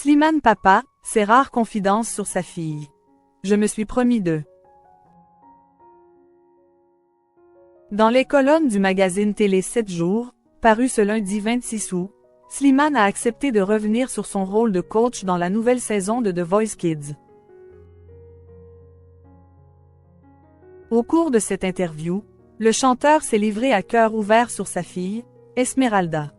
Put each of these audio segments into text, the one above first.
Slimane papa, ses rares confidences sur sa fille. Je me suis promis de. Dans les colonnes du magazine télé 7 jours, paru ce lundi 26 août, Slimane a accepté de revenir sur son rôle de coach dans la nouvelle saison de The Voice Kids. Au cours de cette interview, le chanteur s'est livré à cœur ouvert sur sa fille, Esmeralda.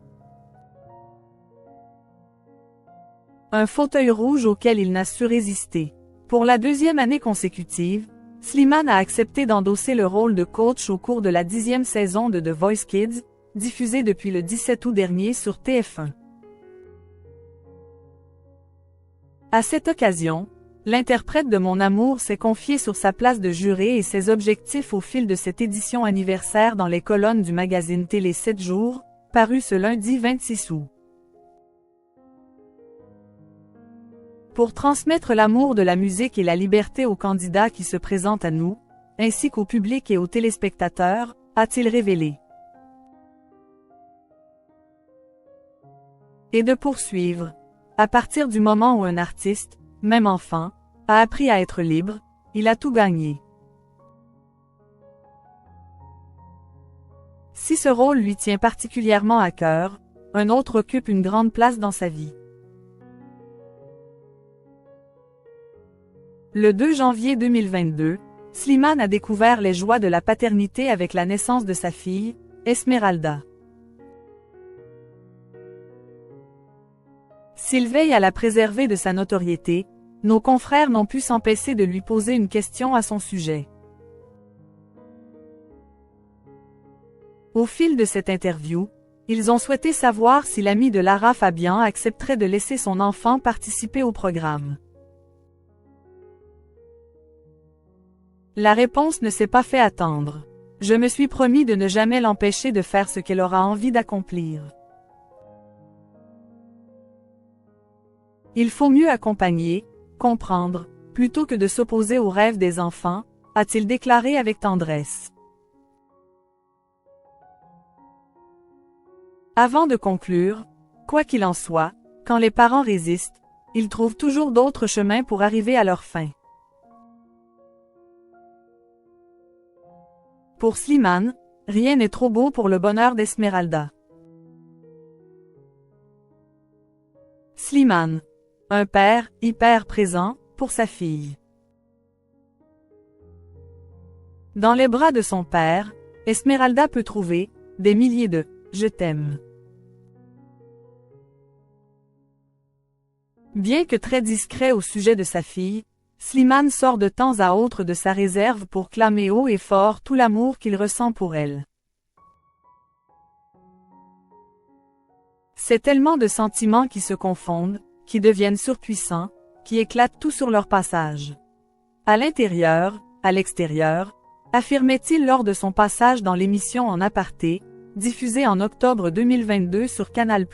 Un fauteuil rouge auquel il n'a su résister. Pour la deuxième année consécutive, Slimane a accepté d'endosser le rôle de coach au cours de la 10e saison de The Voice Kids, diffusée depuis le 17 août dernier sur TF1. À cette occasion, l'interprète de Mon Amour s'est confié sur sa place de juré et ses objectifs au fil de cette édition anniversaire dans les colonnes du magazine télé 7 jours, paru ce lundi 26 août. Pour transmettre l'amour de la musique et la liberté aux candidats qui se présentent à nous, ainsi qu'au public et aux téléspectateurs, a-t-il révélé. Et de poursuivre. À partir du moment où un artiste, même enfant, a appris à être libre, il a tout gagné. Si ce rôle lui tient particulièrement à cœur, un autre occupe une grande place dans sa vie. Le 2 janvier 2022, Slimane a découvert les joies de la paternité avec la naissance de sa fille, Esmeralda. S'il veille à la préserver de sa notoriété, nos confrères n'ont pu s'empêcher de lui poser une question à son sujet. Au fil de cette interview, ils ont souhaité savoir si l'ami de Lara Fabian accepterait de laisser son enfant participer au programme. La réponse ne s'est pas fait attendre. Je me suis promis de ne jamais l'empêcher de faire ce qu'elle aura envie d'accomplir. Il faut mieux accompagner, comprendre, plutôt que de s'opposer aux rêves des enfants, a-t-il déclaré avec tendresse. Avant de conclure, quoi qu'il en soit, quand les parents résistent, ils trouvent toujours d'autres chemins pour arriver à leur fin. Pour Slimane, rien n'est trop beau pour le bonheur d'Esmeralda. Slimane, un père hyper présent pour sa fille. Dans les bras de son père, Esmeralda peut trouver des milliers de « je t'aime ». Bien que très discret au sujet de sa fille, Slimane sort de temps à autre de sa réserve pour clamer haut et fort tout l'amour qu'il ressent pour elle. C'est tellement de sentiments qui se confondent, qui deviennent surpuissants, qui éclatent tout sur leur passage. À l'intérieur, à l'extérieur, affirmait-il lors de son passage dans l'émission En aparté, diffusée en octobre 2022 sur Canal+.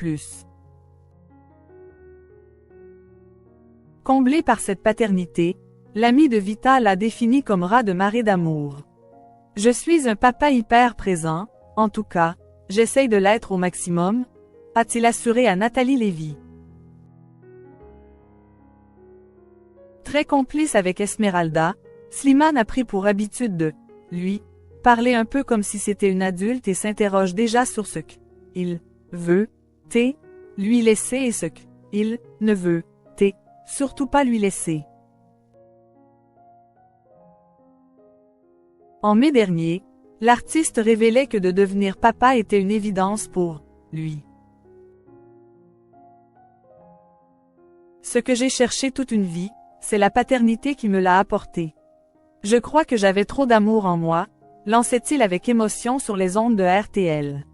Comblé par cette paternité, l'ami de Vita l'a défini comme raz de marée d'amour. Je suis un papa hyper présent, en tout cas, j'essaye de l'être au maximum, a-t-il assuré à Nathalie Lévy. Très complice avec Esmeralda, Slimane a pris pour habitude de, lui, parler un peu comme si c'était une adulte et s'interroge déjà sur ce qu'il veut, lui laisser et ce qu'il ne veut, surtout pas lui laisser. En mai dernier, l'artiste révélait que de devenir papa était une évidence pour lui. Ce que j'ai cherché toute une vie, c'est la paternité qui me l'a apporté. Je crois que j'avais trop d'amour en moi, lançait-il avec émotion sur les ondes de RTL.